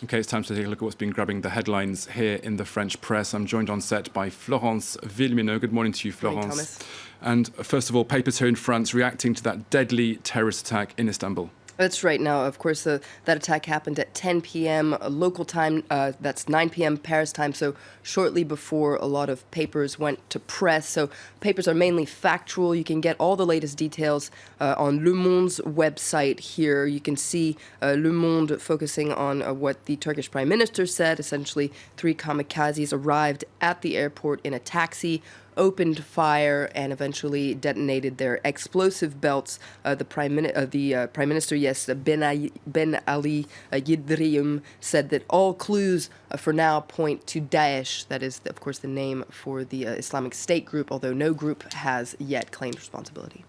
Okay, it's time to take a look at what's been grabbing the headlines here in the French press. I'm joined on set by Florence Villeminot. Good morning to you, Florence. Morning, Thomas. And first of all, papers here in France reacting to that deadly terrorist attack in Istanbul. That's right. Now, of course, that attack happened at 10 p.m. local time. That's 9 p.m. Paris time, so shortly before a lot of papers went to press. So papers are mainly factual. You can get all the latest details on Le Monde's website here. You can see Le Monde focusing on what the Turkish prime minister said. Essentially, 3 kamikazes arrived at the airport in a taxi, opened fire, and eventually detonated their explosive belts. The prime minister, Ben Ali Yildirim, said that all clues for now point to Daesh. That is, of course, the name for the Islamic State group, although no group has yet claimed responsibility.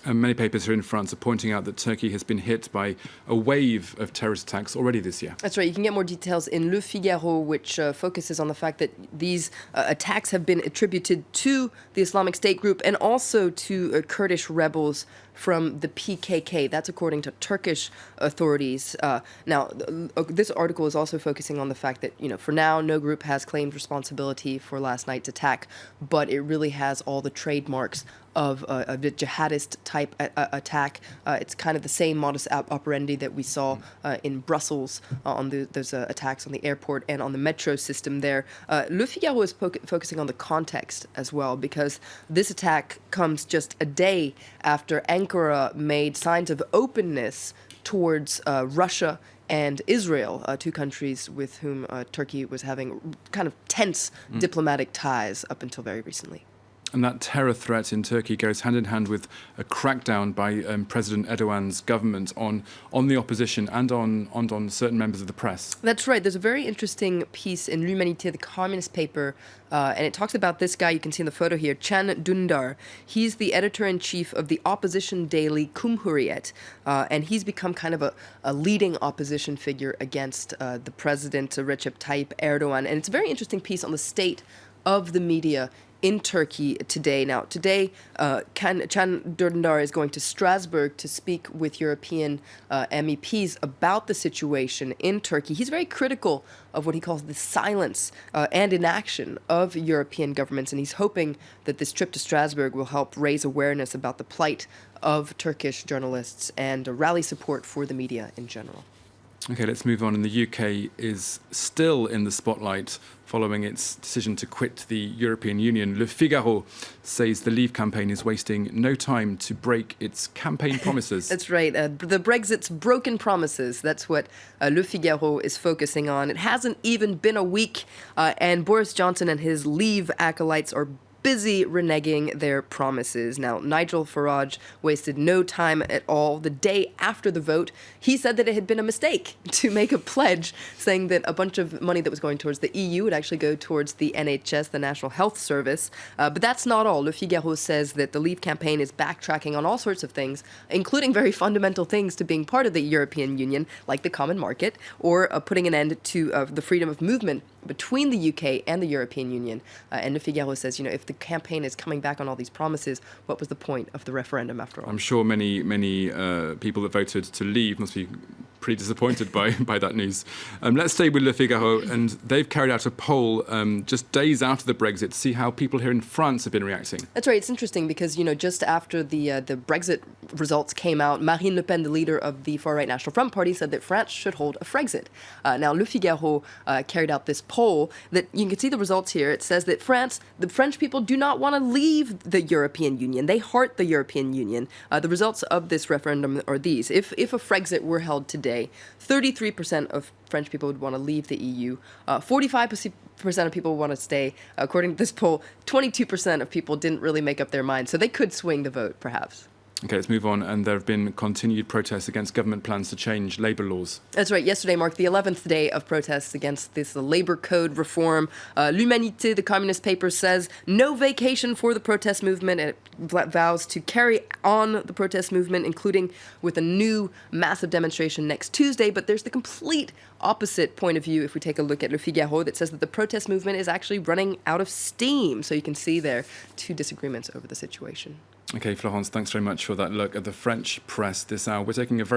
And many papers here in France are pointing out that Turkey has been hit by a wave of terrorist attacks already this year. That's right. You can get more details in Le Figaro, which focuses on the fact that these attacks have been attributed to the Islamic State group and also to Kurdish rebels from the PKK. That's according to Turkish authorities. Now, this article is also focusing on the fact that, for now, no group has claimed responsibility for last night's attack, but it really has all the trademarks of the jihadist type attack. It's kind of the same modus operandi that we saw in Brussels on those attacks on the airport and on the metro system there. Le Figaro is focusing on the context as well, because this attack comes just a day after Ankara made signs of openness towards Russia and Israel, 2 countries with whom Turkey was having kind of tense diplomatic ties up until very recently. And that terror threat in Turkey goes hand in hand with a crackdown by President Erdogan's government on the opposition and on certain members of the press. That's right. There's a very interesting piece in L'Humanité, the communist paper, and it talks about this guy you can see in the photo here, Can Dündar. He's the editor-in-chief of the opposition daily Cumhuriyet, and he's become kind of a leading opposition figure against the president, Recep Tayyip Erdogan. And it's a very interesting piece on the state of the media in Turkey today. Now, today, Can Dündar is going to Strasbourg to speak with European MEPs about the situation in Turkey. He's very critical of what he calls the silence and inaction of European governments, and he's hoping that this trip to Strasbourg will help raise awareness about the plight of Turkish journalists and rally support for the media in general. Okay, let's move on. And the UK is still in the spotlight following its decision to quit the European Union. Le Figaro says the Leave campaign is wasting no time to break its campaign promises. That's right. The Brexit's broken promises. That's what Le Figaro is focusing on. It hasn't even been a week, and Boris Johnson and his Leave acolytes are busy reneging their promises. Now, Nigel Farage wasted no time at all. The day after the vote, he said that it had been a mistake to make a pledge saying that a bunch of money that was going towards the EU would actually go towards the NHS, the National Health Service. But that's not all. Le Figaro says that the Leave campaign is backtracking on all sorts of things, including very fundamental things to being part of the European Union, like the common market, or putting an end to the freedom of movement between the UK and the European Union. And Le Figaro says, if the campaign is coming back on all these promises, what was the point of the referendum after all? I'm sure many people that voted to leave must be pretty disappointed by that news. Let's stay with Le Figaro, and they've carried out a poll just days after the Brexit to see how people here in France have been reacting. That's right. It's interesting because, just after the Brexit results came out, Marine Le Pen, the leader of the far-right National Front Party, said that France should hold a Frexit. Now, Le Figaro carried out this poll that you can see the results here. It says that the French people do not want to leave the European Union. They heart the European Union. The results of this referendum are these. If a Frexit were held today, 33% of French people would want to leave the EU. 45% of people would want to stay. According to this poll, 22% of people didn't really make up their mind, so they could swing the vote, perhaps. Okay, let's move on. And there have been continued protests against government plans to change labour laws. That's right. Yesterday marked the 11th day of protests against this labour code reform. L'Humanité, the communist paper, says no vacation for the protest movement. It vows to carry on the protest movement, including with a new massive demonstration next Tuesday. But there's the complete opposite point of view if we take a look at Le Figaro that says that the protest movement is actually running out of steam. So you can see there 2 disagreements over the situation. Okay, Florence, thanks very much for that look at the French press this hour. We're taking a very